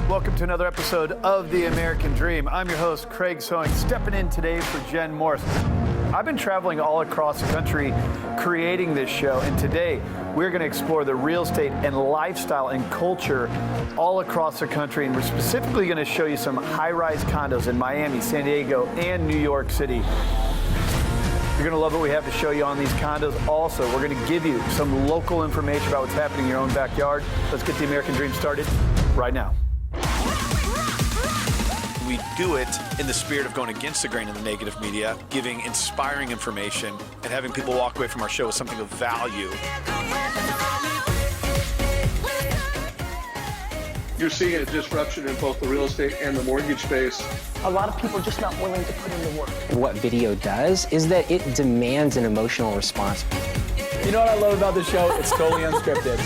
Welcome to another episode of The American Dream. I'm your host, Craig Sewing, stepping in today for Jen Morris. I've been traveling all across the country creating this show, and today we're going to explore the real estate and lifestyle and culture all across the country, and we're specifically going to show you some high-rise condos in Miami, San Diego, and New York City. You're going to love what we have to show you on these condos. Also, we're going to give you some local information about what's happening in your own backyard. Let's get the American Dream started right now. We do it in the spirit of going against the grain of the negative media, giving inspiring information, and having people walk away from our show with something of value. You're seeing a disruption in both the real estate and the mortgage space. A lot of people are just not willing to put in the work. What video does is that it demands an emotional response. You know what I love about the show? It's totally unscripted.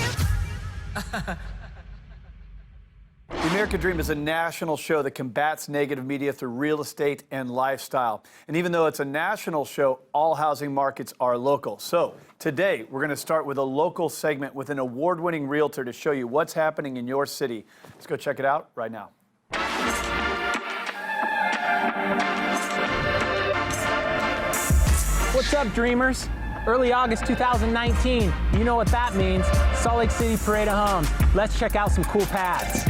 The American Dream is a national show that combats negative media through real estate and lifestyle. And even though it's a national show, all housing markets are local. So today, we're going to start with a local segment with an award-winning realtor to show you what's happening in your city. Let's go check it out right now. What's up, dreamers? Early August 2019. You know what that means. Salt Lake City Parade of Homes. Let's check out some cool pads.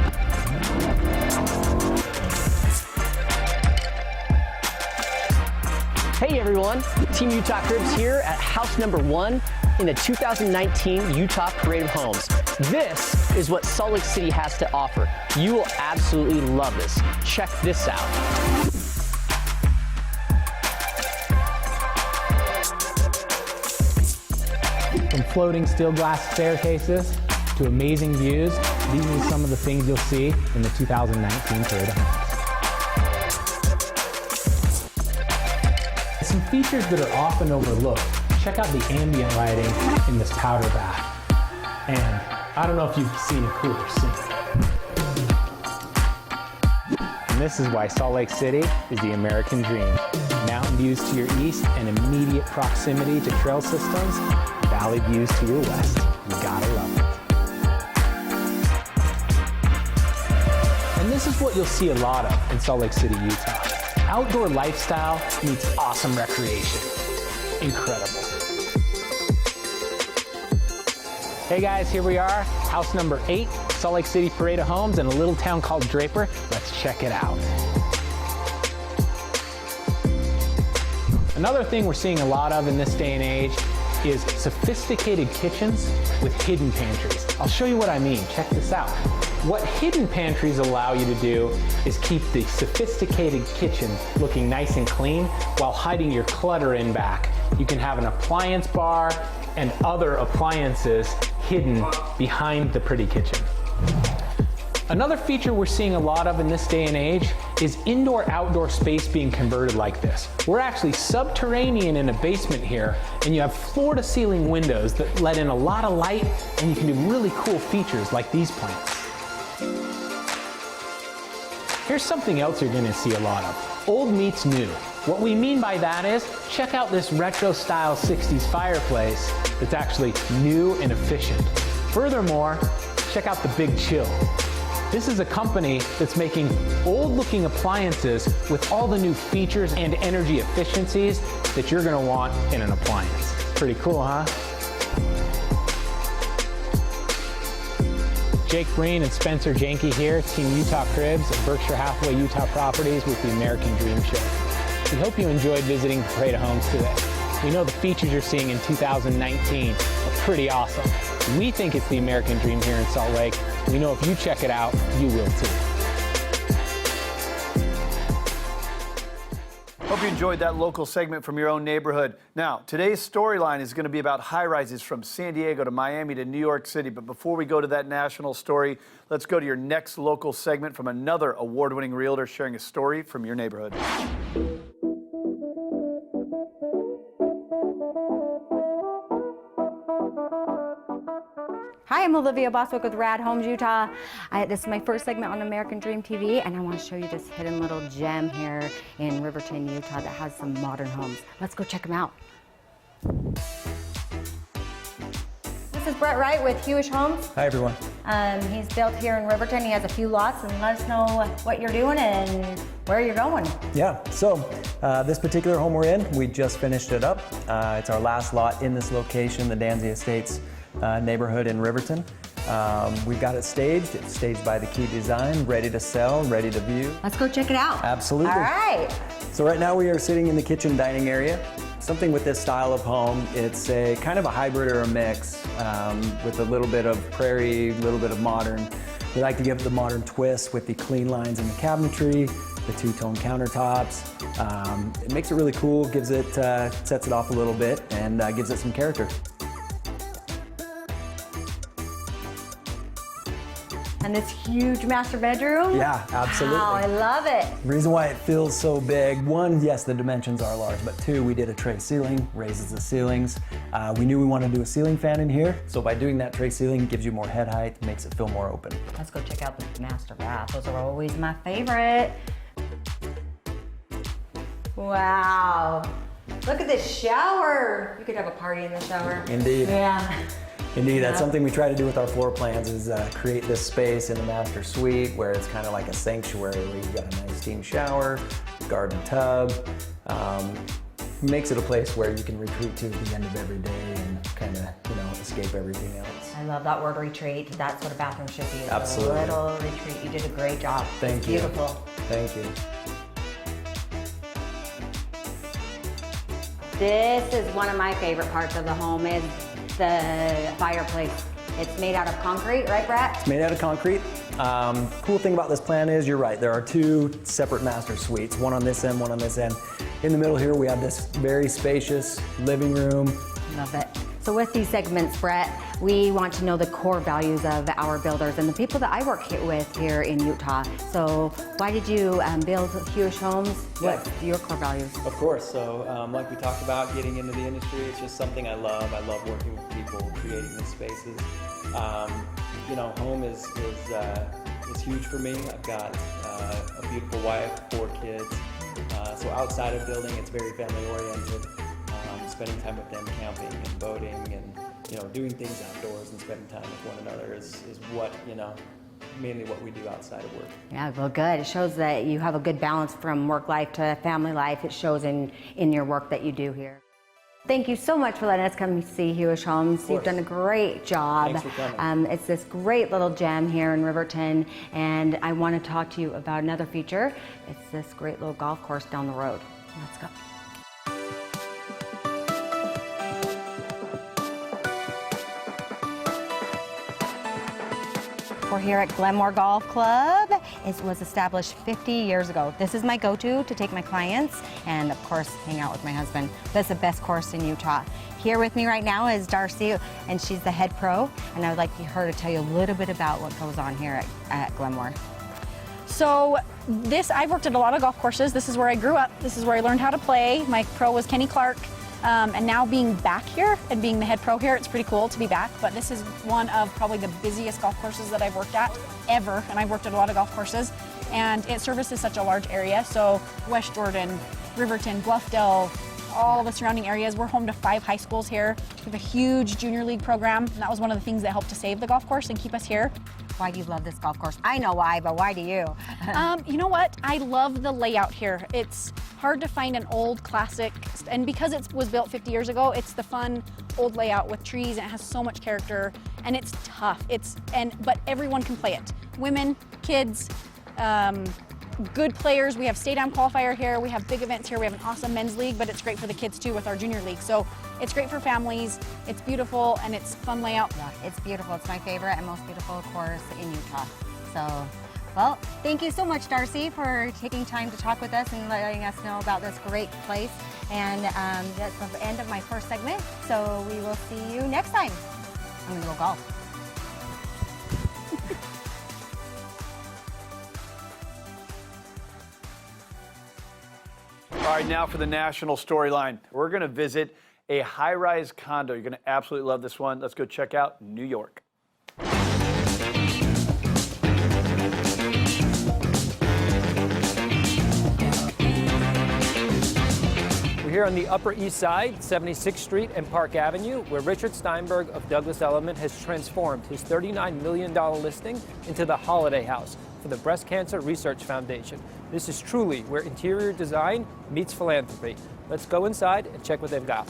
Hey everyone, Team Utah Cribs here at house number 1 in the 2019 Utah Parade of Homes. This is what Salt Lake City has to offer. You will absolutely love this. Check this out. From floating steel glass staircases to amazing views, these are some of the things you'll see in the 2019 Parade of Homes. Some features that are often overlooked. Check out the ambient lighting in this powder bath. And I don't know if you've seen a cooler scene. And this is why Salt Lake City is the American Dream. Mountain views to your east and immediate proximity to trail systems. Valley views to your west. You gotta love it. And this is what you'll see a lot of in Salt Lake City, Utah. Outdoor lifestyle meets awesome recreation. Incredible. Hey guys, here we are, house number 8, Salt Lake City Parade of Homes in a little town called Draper. Let's check it out. Another thing we're seeing a lot of in this day and age is sophisticated kitchens with hidden pantries. I'll show you what I mean. Check this out. What hidden pantries allow you to do is keep the sophisticated kitchen looking nice and clean while hiding your clutter in back. You can have an appliance bar and other appliances hidden behind the pretty kitchen. Another feature we're seeing a lot of in this day and age is indoor-outdoor space being converted like this. We're actually subterranean in a basement here, and you have floor-to-ceiling windows that let in a lot of light, and you can do really cool features like these plants. Here's something else you're going to see a lot of. Old meets new. What we mean by that is, check out this retro-style 60s fireplace that's actually new and efficient. Furthermore, check out the Big Chill. This is a company that's making old-looking appliances with all the new features and energy efficiencies that you're going to want in an appliance. Pretty cool, huh? Jake Breen and Spencer Janke here, Team Utah Cribs at Berkshire Hathaway Utah Properties with the American Dream Show. We hope you enjoyed visiting the Parade of Homes today. We know the features you're seeing in 2019 are pretty awesome. We think it's the American Dream here in Salt Lake. We know if you check it out, you will too. Hope you enjoyed that local segment from your own neighborhood. Now, today's storyline is going to be about high-rises from San Diego to Miami to New York City. But before we go to that national story, let's go to your next local segment from another award-winning realtor sharing a story from your neighborhood. Hi, I'm Olivia Bostwick with Rad Homes Utah. This is my first segment on American Dream TV, and I want to show you this hidden little gem here in Riverton, Utah that has some modern homes. Let's go check them out. With this is Brett Wright with Hewish Homes. Hi, everyone. He's built here in Riverton. He has a few lots, and let us know what you're doing and where you're going. Yeah, so this particular home we're in, we just finished it up. It's our last lot in this location, the Danzy Estates neighborhood in Riverton. We've got it staged. It's staged by the Key Design, ready to sell, ready to view. Let's go check it out. Absolutely. All right. So right now we are sitting in the kitchen dining area. Something with this style of home, it's a kind of a hybrid or a mix with a little bit of prairie, a little bit of modern. We like to give it the modern twist with the clean lines in the cabinetry, the two-tone countertops. It makes it really cool, gives it, sets it off a little bit, and gives it some character. And this huge master bedroom? Yeah, absolutely. Wow, I love it. The reason why it feels so big, one, yes, the dimensions are large, but two, we did a tray ceiling, raises the ceilings. We knew we wanted to do a ceiling fan in here, so by doing that tray ceiling, it gives you more head height, makes it feel more open. Let's go check out the master bath. Those are always my favorite. Wow. Look at this shower. You could have a party in the shower. Indeed. Yeah. Indeed, that's something we try to do with our floor plans is create this space in the master suite where it's kind of like a sanctuary where you've got a nice steam shower, garden tub. Makes it a place where you can retreat to at the end of every day and kind of, escape everything else. I love that word retreat. That's what a bathroom should be. Absolutely. A little retreat. You did a great job. Thank you. Beautiful. Thank you. This is one of my favorite parts of the home is the fireplace. It's made out of concrete, right, Brett? It's made out of concrete. Cool thing about this plan is, you're right, there are two separate master suites, one on this end, one on this end. In the middle here, we have this very spacious living room. Love it. So with these segments, Brett, we want to know the core values of our builders and the people that I work with here in Utah. So why did you build Hewish Homes? What's your core values? Of course, so like we talked about, getting into the industry, it's just something I love. I love working with people, creating these spaces. Home is huge for me. I've got a beautiful wife, 4 kids. So outside of building, it's very family oriented. Spending time with them, camping and boating and, doing things outdoors and spending time with one another is what, mainly what we do outside of work. Yeah, well, good. It shows that you have a good balance from work life to family life. It shows in your work that you do here. Thank you so much for letting us come see Hewish Homes. You've done a great job. Thanks for coming. It's this great little gem here in Riverton, and I want to talk to you about another feature. It's this great little golf course down the road. Let's go. We're here at Glenmore Golf Club. It was established 50 years ago. This is my go-to to take my clients and, of course, hang out with my husband. That's the best course in Utah. Here with me right now is Darcy, and she's the head pro, and I would like her to tell you a little bit about what goes on here at Glenmore. So I've worked at a lot of golf courses. This is where I grew up. This is where I learned how to play. My pro was Kenny Clark. And now being back here and being the head pro here, it's pretty cool to be back. But this is one of probably the busiest golf courses that I've worked at ever. And I've worked at a lot of golf courses. And it services such a large area. So West Jordan, Riverton, Bluffdale, all the surrounding areas. We're home to 5 high schools here. We have a huge junior league program. And that was one of the things that helped to save the golf course and keep us here. Why do you love this golf course? I know why, but why do you? You know what? I love the layout here. It's hard to find an old classic, and because it was built 50 years ago, it's the fun old layout with trees, and it has so much character, and it's tough. But everyone can play it. Women, kids, good players. We have stay-down qualifier here. We have big events here. We have an awesome men's league, but it's great for the kids too with our junior league. So it's great for families. It's beautiful and it's fun layout. Yeah, it's beautiful. It's my favorite and most beautiful course in Utah. So, well, thank you so much, Darcy, for taking time to talk with us and letting us know about this great place. And that's the end of my first segment. So we will see you next time. I'm gonna go golf. All right, now for the national storyline. We're going to visit a high-rise condo. You're going to absolutely love this one. Let's go check out New York. We're here here on the Upper East Side, 76th Street and Park Avenue, where Richard Steinberg of Douglas Elliman has transformed his $39 million listing into the Holiday House for the Breast Cancer Research Foundation. This is truly where interior design meets philanthropy. Let's go inside and check what they've got.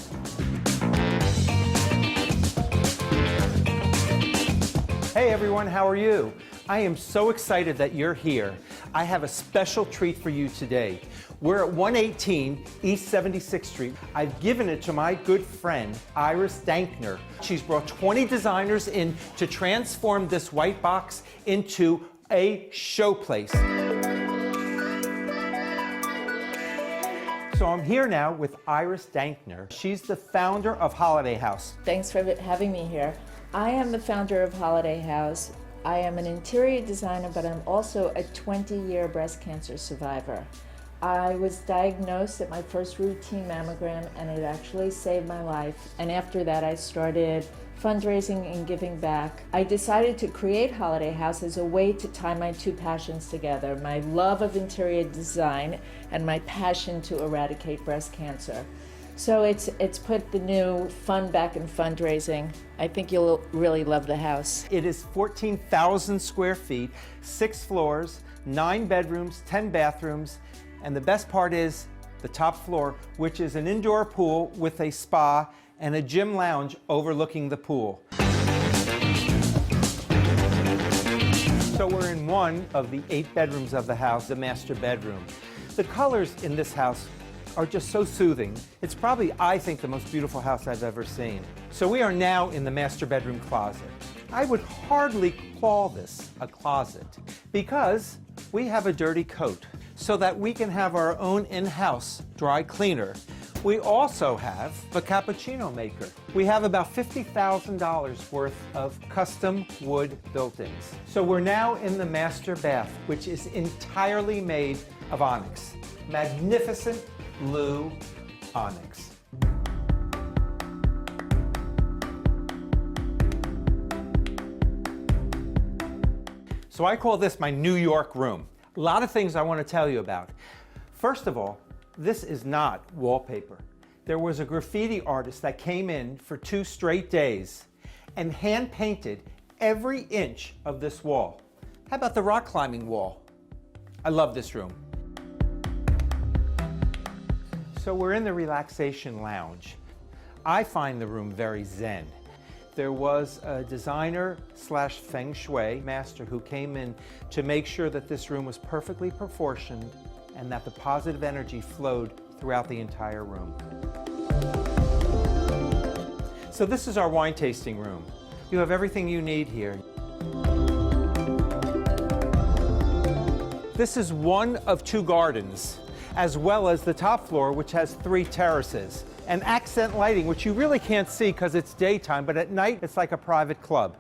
Hey everyone, how are you? I am so excited that you're here. I have a special treat for you today. We're at 118 East 76th Street. I've given it to my good friend, Iris Dankner. She's brought 20 designers in to transform this white box into a showplace. So I'm here now with Iris Dankner. She's the founder of Holiday House. Thanks for having me here. I am the founder of Holiday House. I am an interior designer, but I'm also a 20-year breast cancer survivor. I was diagnosed at my first routine mammogram, and it actually saved my life. And after that, I started fundraising and giving back. I decided to create Holiday House as a way to tie my two passions together, my love of interior design and my passion to eradicate breast cancer. So it's put the new fun back in fundraising. I think you'll really love the house. It is 14,000 square feet, 6 floors, 9 bedrooms, 10 bathrooms, and the best part is the top floor, which is an indoor pool with a spa and a gym lounge overlooking the pool. So we're in one of the 8 bedrooms of the house, the master bedroom. The colors in this house are just so soothing. It's probably, I think, the most beautiful house I've ever seen. So we are now in the master bedroom closet. I would hardly call this a closet because we have a dirty coat so that we can have our own in-house dry cleaner. We also have a cappuccino maker. We have about $50,000 worth of custom wood built-ins. So we're now in the master bath, which is entirely made of onyx. Magnificent blue onyx. So I call this my New York room. A lot of things I want to tell you about. First of all, this is not wallpaper. There was a graffiti artist that came in for 2 straight days and hand painted every inch of this wall. How about the rock climbing wall? I love this room. So we're in the relaxation lounge. I find the room very zen. There was a designer slash feng shui master who came in to make sure that this room was perfectly proportioned and that the positive energy flowed throughout the entire room. So this is our wine tasting room. You have everything you need here. This is one of 2 gardens, as well as the top floor, which has 3 terraces. And accent lighting, which you really can't see because it's daytime, but at night it's like a private club.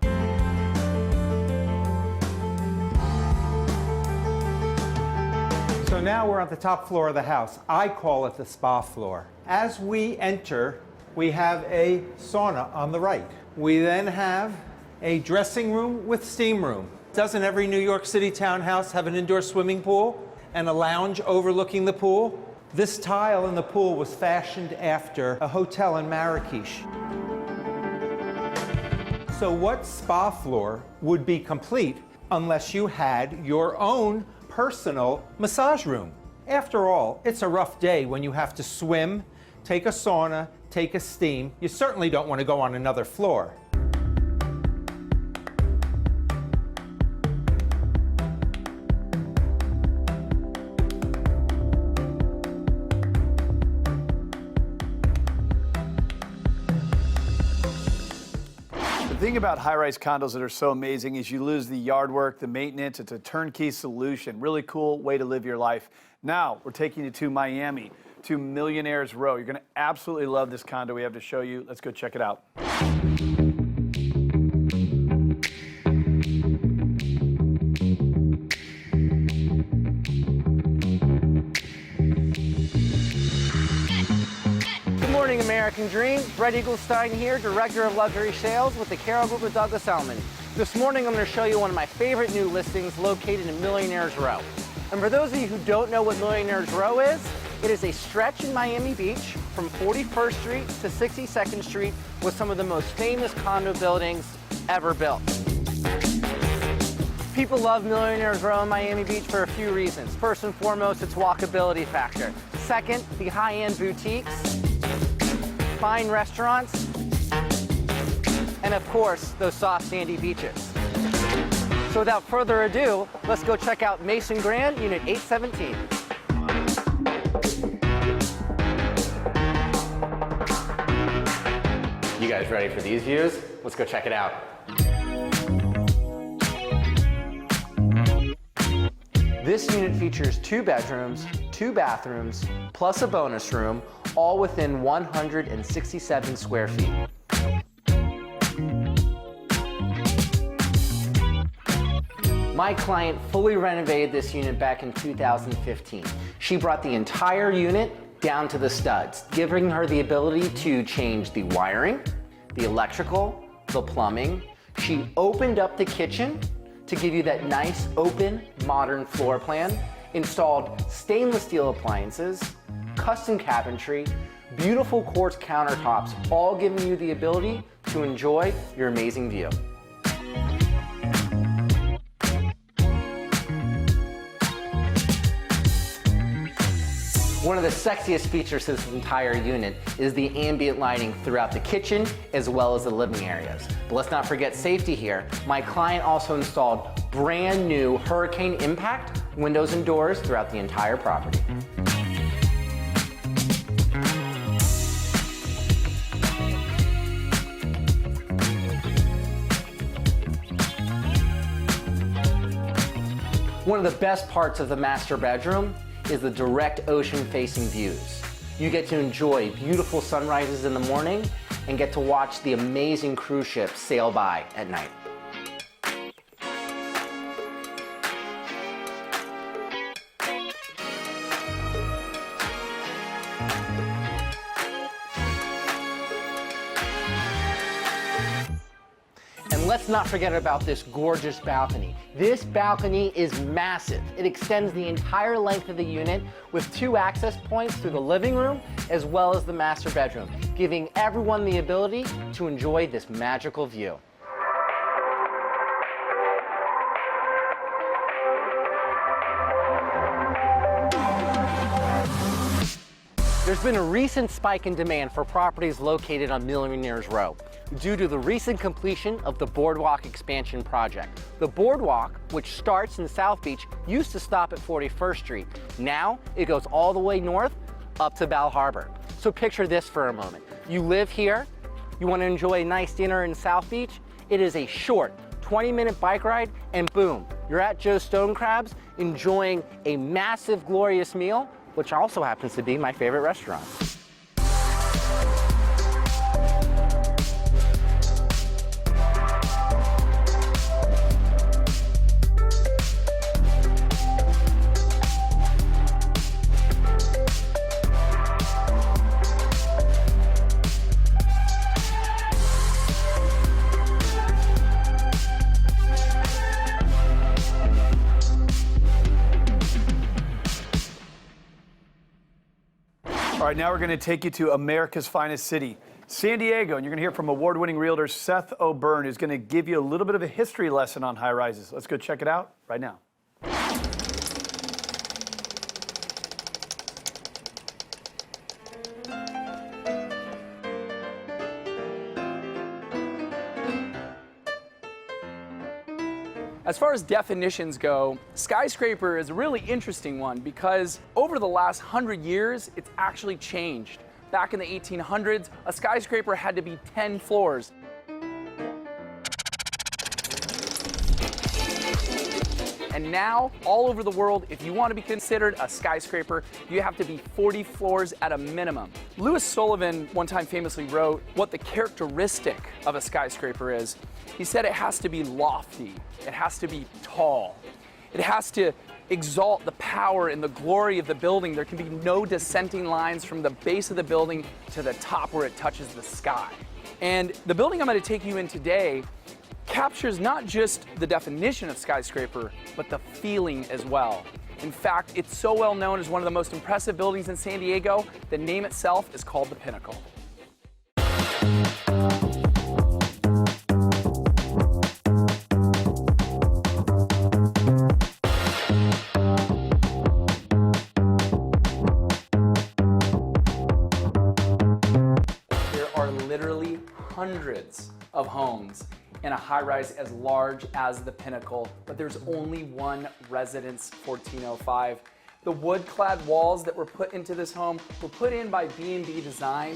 So now we're on the top floor of the house. I call it the spa floor. As we enter, we have a sauna on the right. We then have a dressing room with steam room. Doesn't every New York City townhouse have an indoor swimming pool and a lounge overlooking the pool? This tile in the pool was fashioned after a hotel in Marrakesh. So what spa floor would be complete unless you had your own personal massage room? After all, it's a rough day when you have to swim, take a sauna, take a steam. You certainly don't want to go on another floor. The thing about high-rise condos that are so amazing is you lose the yard work, the maintenance. It's a turnkey solution. Really cool way to live your life. Now, we're taking you to Miami, to Millionaires Row. You're going to absolutely love this condo we have to show you. Let's go check it out. Good morning, American Dream. Brett Eaglstein here, Director of Luxury Sales with the Carroll Group of Douglas Elliman. This morning I'm going to show you one of my favorite new listings located in Millionaires Row. And for those of you who don't know what Millionaires Row is, It is a stretch in Miami Beach from 41st Street to 62nd Street with some of the most famous condo buildings ever built. People love Millionaires Row in Miami Beach for a few reasons. First and foremost, its walkability factor. Second, the high-end boutiques, fine restaurants, and of course, those soft sandy beaches. So without further ado, let's go check out Mason Grand, Unit 817. You guys ready for these views? Let's go check it out. This unit features 2 bedrooms, 2 bathrooms, plus a bonus room, all within 167 square feet. My client fully renovated this unit back in 2015. She brought the entire unit down to the studs, giving her the ability to change the wiring, the electrical, the plumbing. She opened up the kitchen to give you that nice, open, modern floor plan, installed stainless steel appliances, custom cabinetry, beautiful quartz countertops, all giving you the ability to enjoy your amazing view. One of the sexiest features to this entire unit is the ambient lighting throughout the kitchen as well as the living areas. But let's not forget safety here. My client also installed brand new hurricane impact windows and doors throughout the entire property. One of the best parts of the master bedroom is the direct ocean-facing views. You get to enjoy beautiful sunrises in the morning and get to watch the amazing cruise ships sail by at night. And let's not forget about this gorgeous balcony. This balcony is massive. It extends the entire length of the unit with 2 access points through the living room as well as the master bedroom, giving everyone the ability to enjoy this magical view. There's been a recent spike in demand for properties located on Millionaires Row due to the recent completion of the Boardwalk expansion project. The Boardwalk, which starts in South Beach, used to stop at 41st Street. Now it goes all the way north up to Bal Harbor. So picture this for a moment. You live here, you want to enjoy a nice dinner in South Beach, it is a short 20-minute bike ride and boom, you're at Joe's Stone Crabs enjoying a massive, glorious meal, which also happens to be my favorite restaurant. All right, now we're going to take you to America's finest city, San Diego, and you're going to hear from award-winning realtor Seth O'Byrne, who's going to give you a little bit of a history lesson on high-rises. Let's go check it out right now. As far as definitions go, skyscraper is a really interesting one because over the last 100 years, it's actually changed. Back in the 1800s, a skyscraper had to be 10 floors. And now, all over the world, if you want to be considered a skyscraper, you have to be 40 floors at a minimum. Louis Sullivan one time famously wrote what the characteristic of a skyscraper is. He said it has to be lofty, it has to be tall, it has to exalt the power and the glory of the building. There can be no dissenting lines from the base of the building to the top where it touches the sky. And the building I'm going to take you in today captures not just the definition of skyscraper, but the feeling as well. In fact, it's so well known as one of the most impressive buildings in San Diego, the name itself is called the Pinnacle. There are literally hundreds of homes in a high-rise as large as the Pinnacle, but there's only one residence 1405. The wood-clad walls that were put into this home were put in by B&B Design,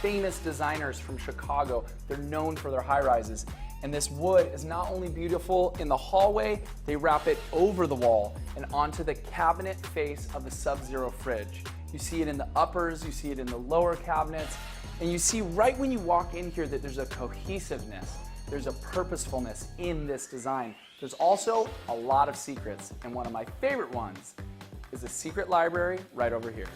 famous designers from Chicago. They're known for their high-rises. And this wood is not only beautiful in the hallway, they wrap it over the wall and onto the cabinet face of the Sub-Zero fridge. You see it in the uppers, you see it in the lower cabinets, and you see right when you walk in here that there's a cohesiveness. There's a purposefulness in this design. There's also a lot of secrets, and one of my favorite ones is a secret library right over here.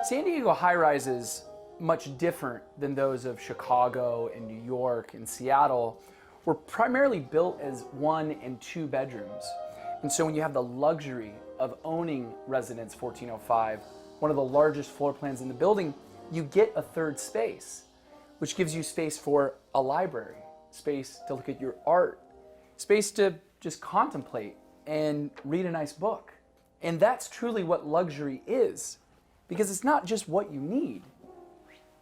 San Diego high-rises, much different than those of Chicago and New York and Seattle, were primarily built as 1 and 2 bedrooms. And so when you have the luxury of owning Residence 1405, one of the largest floor plans in the building, you get a third space, which gives you space for a library, space to look at your art, space to just contemplate and read a nice book. And that's truly what luxury is, because it's not just what you need,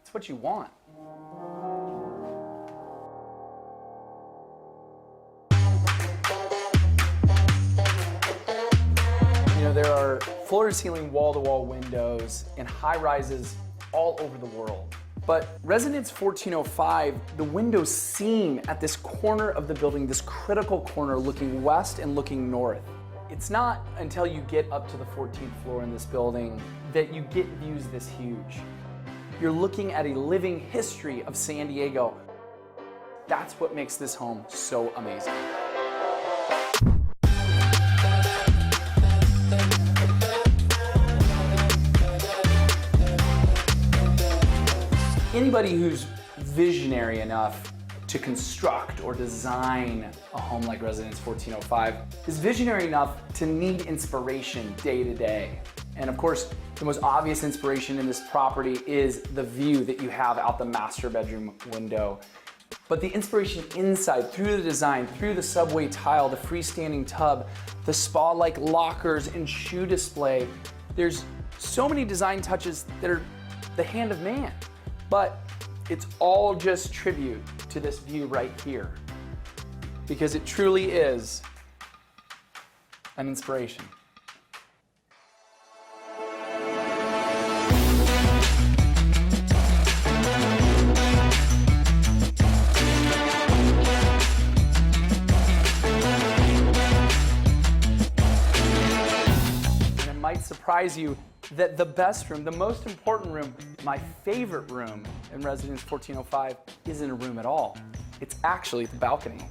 it's what you want. You know, there are floor-to-ceiling, wall-to-wall windows in high-rises all over the world. But Residence 1405, the windows seam at this corner of the building, this critical corner looking west and looking north. It's not until you get up to the 14th floor in this building that you get views this huge. You're looking at a living history of San Diego. That's what makes this home so amazing. Anybody who's visionary enough to construct or design a home like Residence 1405 is visionary enough to need inspiration day to day. And of course, the most obvious inspiration in this property is the view that you have out the master bedroom window. But the inspiration inside, through the design, through the subway tile, the freestanding tub, the spa-like lockers and shoe display, there's so many design touches that are the hand of man. But it's all just tribute to this view right here, because it truly is an inspiration. And it might surprise you that the best room, the most important room, my favorite room in Residence 1405 isn't a room at all. It's actually the balcony.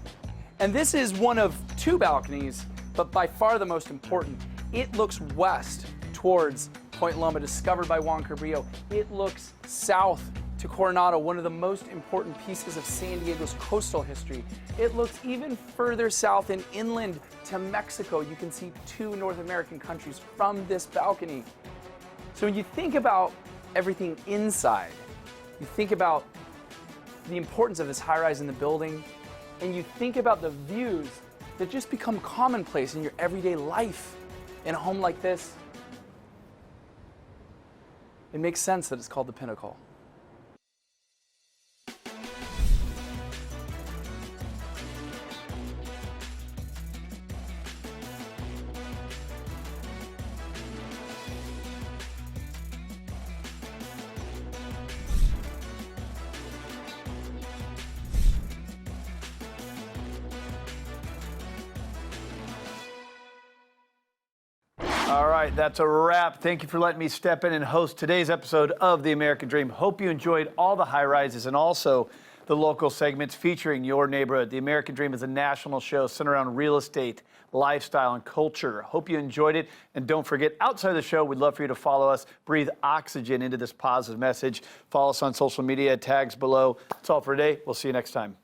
And this is one of 2 balconies, but by far the most important. It looks west towards Point Loma, discovered by Juan Cabrillo. It looks south to Coronado, one of the most important pieces of San Diego's coastal history. It looks even further south and inland to Mexico. You can see 2 North American countries from this balcony. So when you think about everything inside, you think about the importance of this high-rise in the building, and you think about the views that just become commonplace in your everyday life in a home like this, it makes sense that it's called the Pinnacle. All right, that's a wrap. Thank you for letting me step in and host today's episode of The American Dream. Hope you enjoyed all the high rises and also the local segments featuring your neighborhood. The American Dream is a national show centered around real estate, lifestyle, and culture. Hope you enjoyed it. And don't forget, outside the show, we'd love for you to follow us, breathe oxygen into this positive message. Follow us on social media, tags below. That's all for today. We'll see you next time.